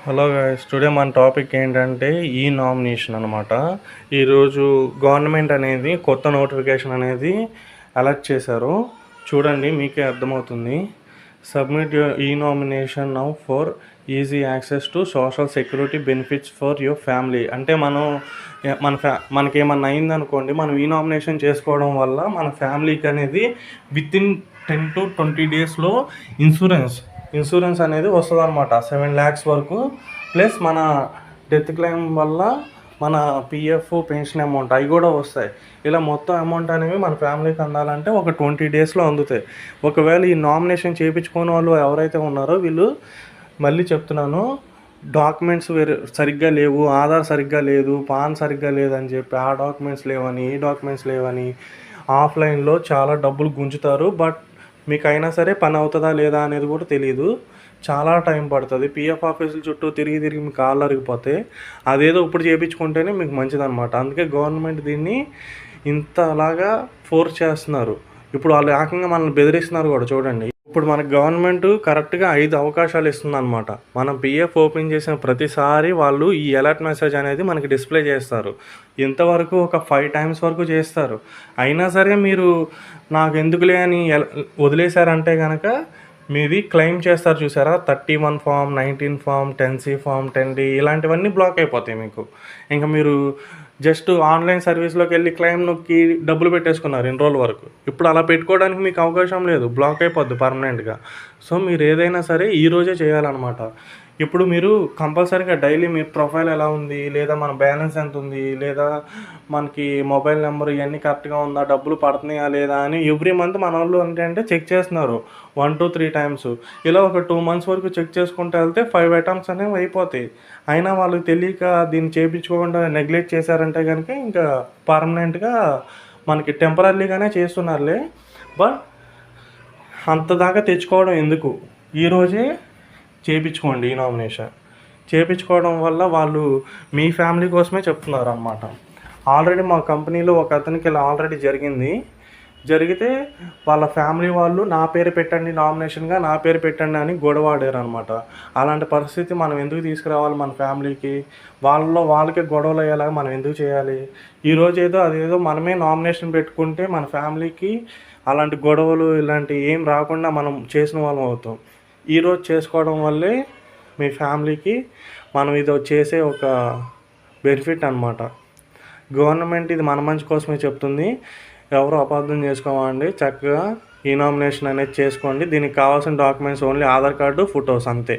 Hello guys, today మన topic ఏంటంటే ఈ నామినేషన్ అనమాట. ఈరోజు గవర్నమెంట్ అనేది కొత్త నోటిఫికేషన్ అనేది అలర్ట్ చేశారు. చూడండి, మీకే అర్థమవుతుంది. సబ్మిట్ యువర్ ఈ nomination now for easy access to social security benefits for your family. అంటే మనకేమన్నా అయిందనుకోండి, మనం ఈ నామినేషన్ చేసుకోవడం వల్ల మన ఫ్యామిలీకి అనేది విత్ ఇన్ 10 to 20 డేస్లో ఇన్సూరెన్స్ అనేది వస్తుంది అనమాట. 7 lakhs వరకు, ప్లస్ మన డెత్ క్లెయిమ్ వల్ల మన పిఎఫ్ పెన్షన్ అమౌంట్ అవి కూడా వస్తాయి. ఇలా మొత్తం అమౌంట్ అనేవి మన ఫ్యామిలీకి అందాలంటే ఒక 20 డేస్లో అందుతాయి. ఒకవేళ ఈ నామినేషన్ చేయించుకోని వాళ్ళు ఎవరైతే ఉన్నారో వీళ్ళు, మళ్ళీ చెప్తున్నాను, డాక్యుమెంట్స్ సరిగ్గా లేవు, ఆధార్ సరిగ్గా లేదు, పాన్ సరిగ్గా లేదని చెప్పి ఆ డాక్యుమెంట్స్ లేవని ఈ డాక్యుమెంట్స్ లేవని ఆఫ్లైన్లో చాలా డబ్బులు గుంజుతారు. బట్ మీకు అయినా సరే పని అవుతుందా లేదా అనేది కూడా తెలియదు. చాలా టైం పడుతుంది. పిఎఫ్ ఆఫీసుల చుట్టూ తిరిగి మీ కాళ్ళు అరిగిపోతే అదేదో ఇప్పుడు చేయించుకుంటేనే మీకు మంచిదన్నమాట. అందుకే గవర్నమెంట్ దీన్ని ఇంతలాగా ఫోర్స్ చేస్తున్నారు. ఇప్పుడు వాళ్ళు ఏకంగా మనల్ని బెదిరిస్తున్నారు కూడా. చూడండి, ఇప్పుడు మనకు గవర్నమెంట్ కరెక్ట్గా 5 అవకాశాలు ఇస్తుంది అనమాట. మనం పిఎఫ్ ఓపెన్ చేసిన ప్రతిసారి వాళ్ళు ఈ అలర్ట్ మెసేజ్ అనేది మనకి డిస్ప్లే చేస్తారు. ఇంతవరకు ఒక 5 times వరకు చేస్తారు. అయినా సరే మీరు నాకు ఎందుకులే అని వదిలేశారంటే కనుక మీది క్లెయిమ్ చేస్తారు. చూసారా, 31 Form, 19 Form, 10C Form, 10D ఇలాంటివన్నీ బ్లాక్ అయిపోతాయి మీకు. ఇంకా మీరు జస్ట్ ఆన్లైన్ సర్వీస్లోకి వెళ్ళి క్లెయిమ్ నొక్కి డబ్బులు పెట్టేసుకున్నారు ఇన్ని రోజుల వరకు. ఇప్పుడు అలా పెట్టుకోవడానికి మీకు అవకాశం లేదు, బ్లాక్ అయిపోద్ది పర్మనెంట్గా. సో మీరు ఏదైనా సరే ఈరోజే చేయాలన్నమాట. ఇప్పుడు మీరు కంపల్సరీగా డైలీ మీ ప్రొఫైల్ ఎలా ఉంది, లేదా మన బ్యాలెన్స్ ఎంత ఉంది, లేదా మనకి మొబైల్ నెంబర్ ఇవన్నీ కరెక్ట్గా ఉందా, డబ్బులు పడుతున్నాయా లేదా అని ఎవ్రీ మంత్ మన వాళ్ళు ఏంటంటే చెక్ చేస్తున్నారు 1 to 3 times. ఇలా ఒక 2 months వరకు చెక్ చేసుకుంటూ వెళ్తే 5 items అనేవి అయిపోతాయి. అయినా వాళ్ళకి తెలియక దీన్ని చేయించుకోకుండా నెగ్లెక్ట్ చేశారంటే కనుక ఇంకా పర్మనెంట్గా మనకి టెంపరీగానే చేస్తున్నారులే. బట్ అంత దాకా తెచ్చుకోవడం ఎందుకు, ఈరోజే చేయించుకోండి. ఈ నామినేషన్ చేయించుకోవడం వల్ల వాళ్ళు మీ ఫ్యామిలీ కోసమే చెప్తున్నారు అన్నమాట. ఆల్రెడీ మా కంపెనీలో ఒక అతనికి ఇలా ఆల్రెడీ జరిగితే వాళ్ళ ఫ్యామిలీ వాళ్ళు నా పేరు పెట్టండి, నామినేషన్గా నా పేరు పెట్టండి అని గొడవాడారు అనమాట. అలాంటి పరిస్థితి మనం ఎందుకు తీసుకురావాలి మన ఫ్యామిలీకి? వాళ్ళకి గొడవలు అయ్యేలాగా మనం ఎందుకు చేయాలి? ఈరోజు అదేదో మనమే నామినేషన్ పెట్టుకుంటే మన ఫ్యామిలీకి అలాంటి గొడవలు ఇలాంటి ఏం రాకుండా మనం చేసిన వాళ్ళం అవుతాం. ఈరోజు చేసుకోవడం వల్లే మీ ఫ్యామిలీకి మనం ఇది చేసే ఒక బెనిఫిట్ అనమాట. గవర్నమెంట్ ఇది మన మంచి కోసమే చెప్తుంది. ఎవరు అపార్థం చేసుకోమండి. చక్కగా ఈ నామినేషన్ అనేది చేసుకోండి. దీనికి కావాల్సిన documents only Aadhaar card, photos అంతే.